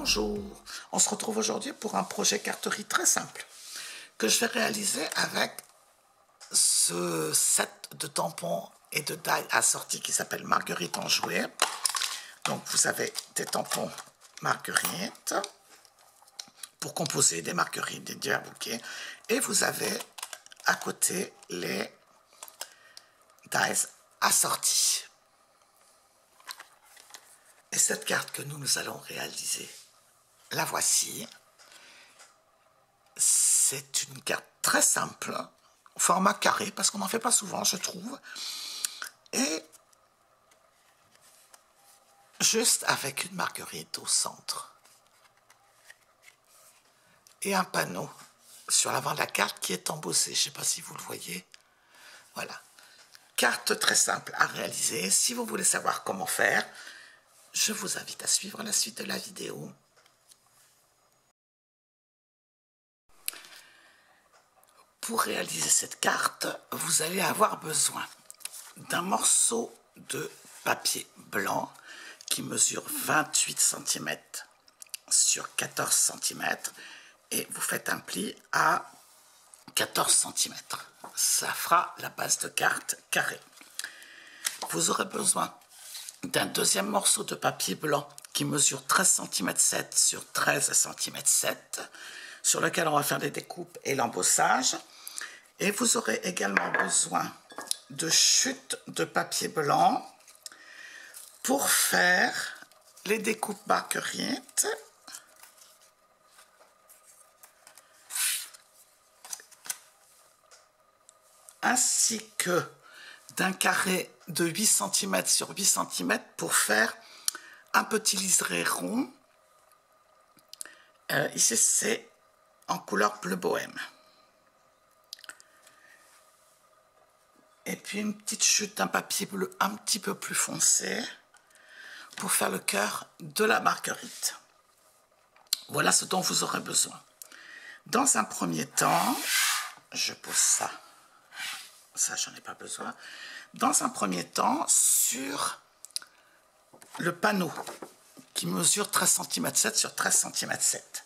bonjour. On se retrouve aujourd'hui pour un projet carterie très simple que je vais réaliser avec ce set de tampons et de die assortis qui s'appelle Marguerite en jouet. Donc vous avez des tampons Marguerite pour composer des marguerites, des dieux à bouquet, et vous avez à côté les dies assortis. Et cette carte que nous allons réaliser, la voici. C'est une carte très simple, format carré, parce qu'on n'en fait pas souvent, je trouve. Et juste avec une marguerite au centre. Et un panneau sur l'avant de la carte qui est embossé. Je ne sais pas si vous le voyez. Voilà. Carte très simple à réaliser. Si vous voulez savoir comment faire, je vous invite à suivre la suite de la vidéo. Pour réaliser cette carte, vous allez avoir besoin d'un morceau de papier blanc qui mesure 28 cm sur 14 cm et vous faites un pli à 14 cm. Ça fera la base de carte carrée. Vous aurez besoin d'un deuxième morceau de papier blanc qui mesure 13 cm 7 sur 13 cm 7, sur lequel on va faire les découpes et l'embossage. Et vous aurez également besoin de chutes de papier blanc pour faire les découpes marguerite. Ainsi que d'un carré de 8 cm sur 8 cm pour faire un petit liseré rond. Ici, c'est en couleur bleu bohème. Et puis une petite chute d'un papier bleu un petit peu plus foncé pour faire le cœur de la marguerite. Voilà ce dont vous aurez besoin. Dans un premier temps, je pose ça. Ça, j'en ai pas besoin. Dans un premier temps, sur le panneau qui mesure 13 cm 7 sur 13 cm 7,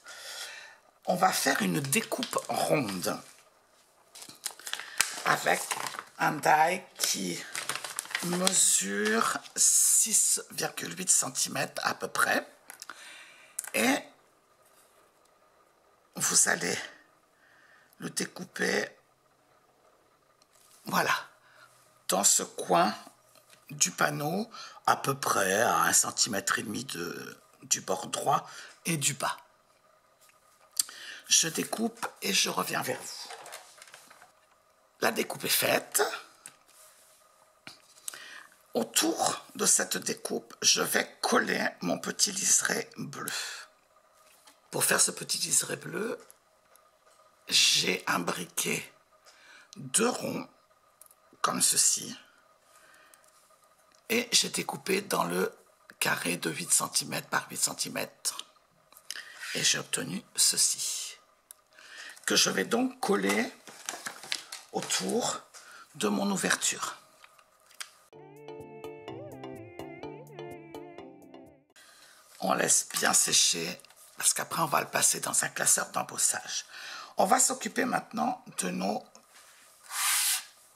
on va faire une découpe ronde avec un die qui mesure 6,8 cm à peu près. Et vous allez le découper, voilà, dans ce coin du panneau, à peu près à 1,5 cm du bord droit et du bas. Je découpe et je reviens vers vous. La découpe est faite. Autour de cette découpe, je vais coller mon petit liseré bleu. Pour faire ce petit liseré bleu, j'ai imbriqué 2 ronds, comme ceci, et j'ai découpé dans le carré de 8 cm par 8 cm. Et j'ai obtenu ceci, que je vais donc coller autour de mon ouverture. On laisse bien sécher parce qu'après on va le passer dans un classeur d'embossage. On va s'occuper maintenant de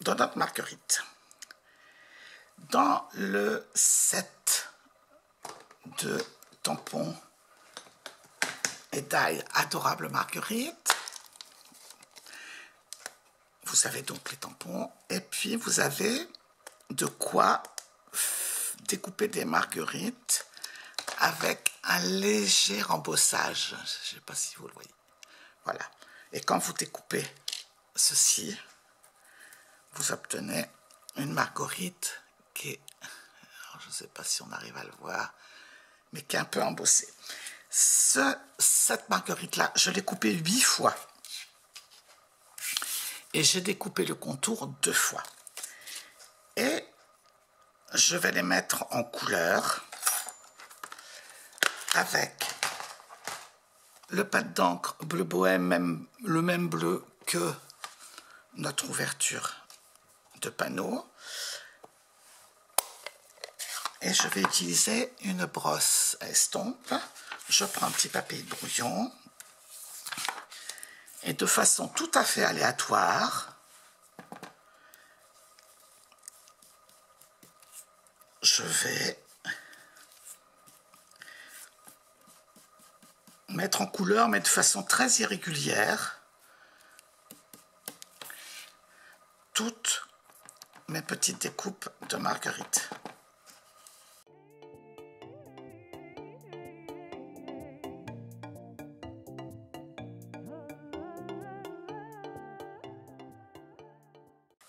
notre marguerite. Dans le set de tampons et die Adorable Marguerite, vous avez donc les tampons et puis vous avez de quoi découper des marguerites avec un léger rembossage. Je ne sais pas si vous le voyez. Voilà. Et quand vous découpez ceci, vous obtenez une marguerite qui est, alors je ne sais pas si on arrive à le voir, mais qui est un peu embossée. Cette marguerite-là, je l'ai coupée 8 fois. Et j'ai découpé le contour 2 fois. Et je vais les mettre en couleur avec le pâte d'encre bleu bohème, le même bleu que notre ouverture de panneau. Et je vais utiliser une brosse à estompe je prends un petit papier de brouillon et de façon tout à fait aléatoire, je vais mettre en couleur, mais de façon très irrégulière, toutes mes petites découpes de marguerite.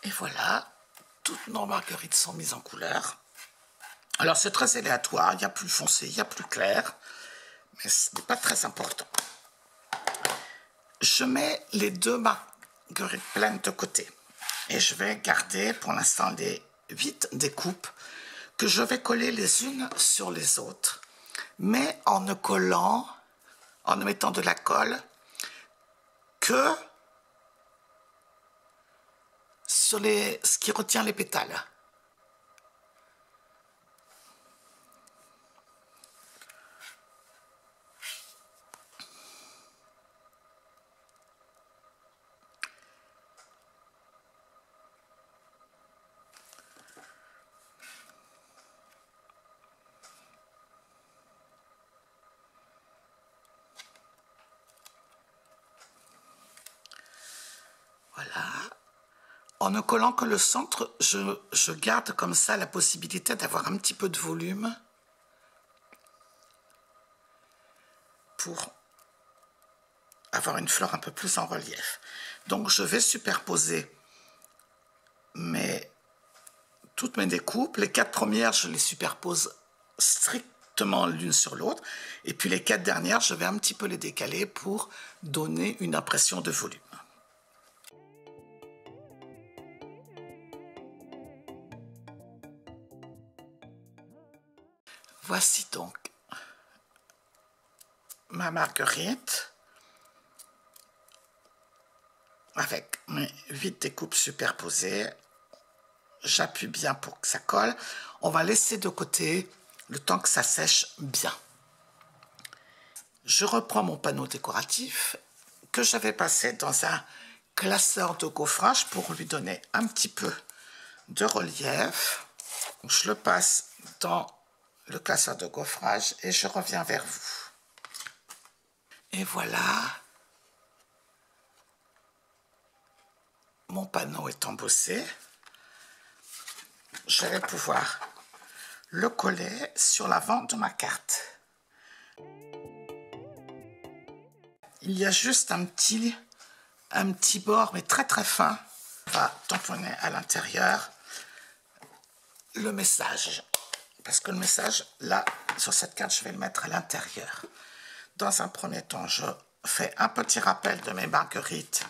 Et voilà, toutes nos marguerites sont mises en couleur. Alors c'est très aléatoire, il y a plus foncé, il y a plus clair, mais ce n'est pas très important. Je mets les deux marguerites pleines de côté et je vais garder pour l'instant les 8 découpes que je vais coller les unes sur les autres, mais en ne collant, en ne mettant de la colle que sur ce qui retient les pétales. Voilà. En ne collant que le centre, je garde comme ça la possibilité d'avoir un petit peu de volume pour avoir une fleur un peu plus en relief. Donc je vais superposer toutes mes découpes. Les 4 premières, je les superpose strictement l'une sur l'autre. Et puis les 4 dernières, je vais un petit peu les décaler pour donner une impression de volume. Voici donc ma marguerite avec mes 8 découpes superposées. J'appuie bien pour que ça colle. On va laisser de côté le temps que ça sèche bien. Je reprends mon panneau décoratif que j'avais passé dans un classeur de gaufrage pour lui donner un petit peu de relief. Je le passe dans le classeur de gaufrage et je reviens vers vous. Et voilà, mon panneau est embossé. Je vais pouvoir le coller sur l'avant de ma carte. Il y a juste un petit bord, mais très très fin. On va tamponner à l'intérieur le message. Parce que le message, là, sur cette carte, je vais le mettre à l'intérieur. Dans un premier temps, je fais un petit rappel de mes marguerites.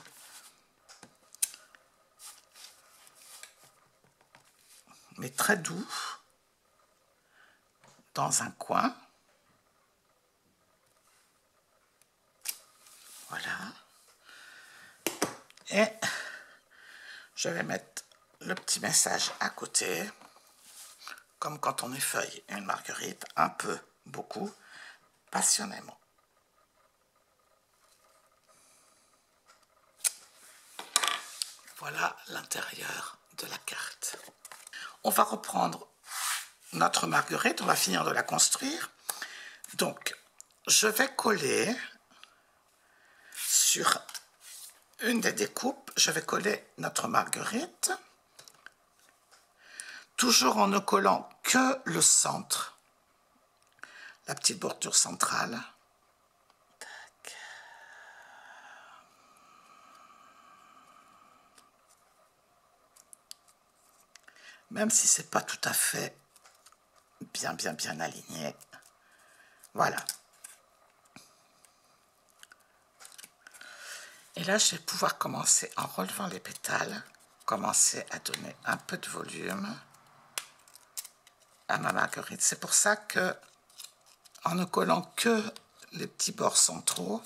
Mais très doux. Dans un coin. Voilà. Et je vais mettre le petit message à côté. Comme quand on effeuille une marguerite, un peu, beaucoup, passionnément. Voilà l'intérieur de la carte. On va reprendre notre marguerite, on va finir de la construire. Donc, je vais coller sur une des découpes, je vais coller notre marguerite, toujours en ne collant que le centre, la petite bordure centrale. Tac. Même si c'est pas tout à fait bien aligné. Voilà. Et là, je vais pouvoir commencer en relevant les pétales, commencer à donner un peu de volume à ma marguerite. C'est pour ça que, en ne collant que les petits bords centraux,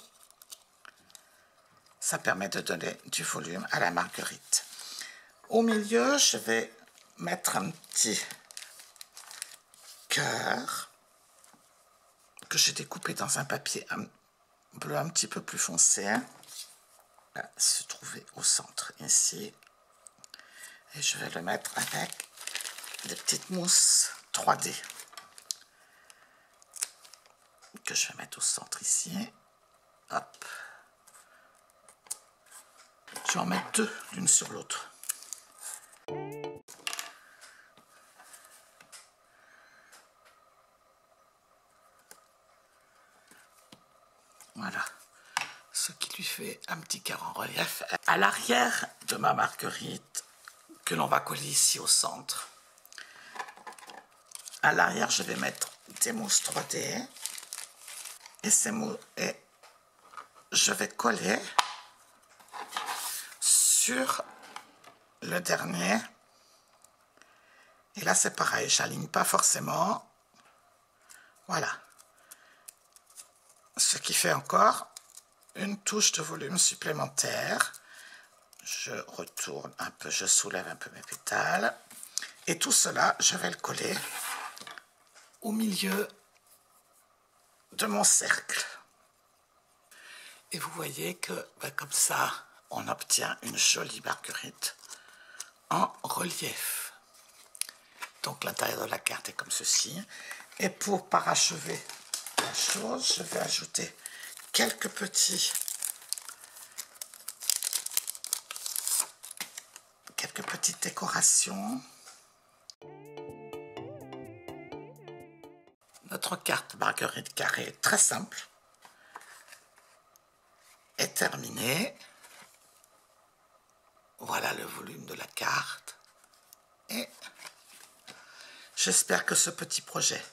ça permet de donner du volume à la marguerite. Au milieu, je vais mettre un petit cœur que j'ai découpé dans un papier bleu un petit peu plus foncé, va se trouver au centre ici. Et je vais le mettre avec des petites mousses 3D que je vais mettre au centre ici. Hop. Je vais en mettre deux, l'une sur l'autre. Voilà, ce qui lui fait un petit cœur en relief. À l'arrière de ma marguerite, que l'on va coller ici au centre, à l'arrière, je vais mettre des mousses 3D et je vais coller sur le dernier. Et là, c'est pareil, j'aligne pas forcément. Voilà. Ce qui fait encore une touche de volume supplémentaire. Je retourne un peu, je soulève un peu mes pétales. Et tout cela, je vais le coller au milieu de mon cercle. Et vous voyez que comme ça, on obtient une jolie marguerite en relief. Donc l'intérieur de la carte est comme ceci. Et pour parachever la chose, je vais ajouter quelques petites décorations. Notre carte marguerite carrée très simple est terminée. Voilà le volume de la carte. Et j'espère que ce petit projet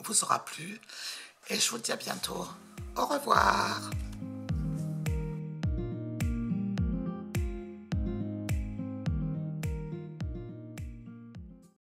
vous aura plu. Et je vous dis à bientôt. Au revoir.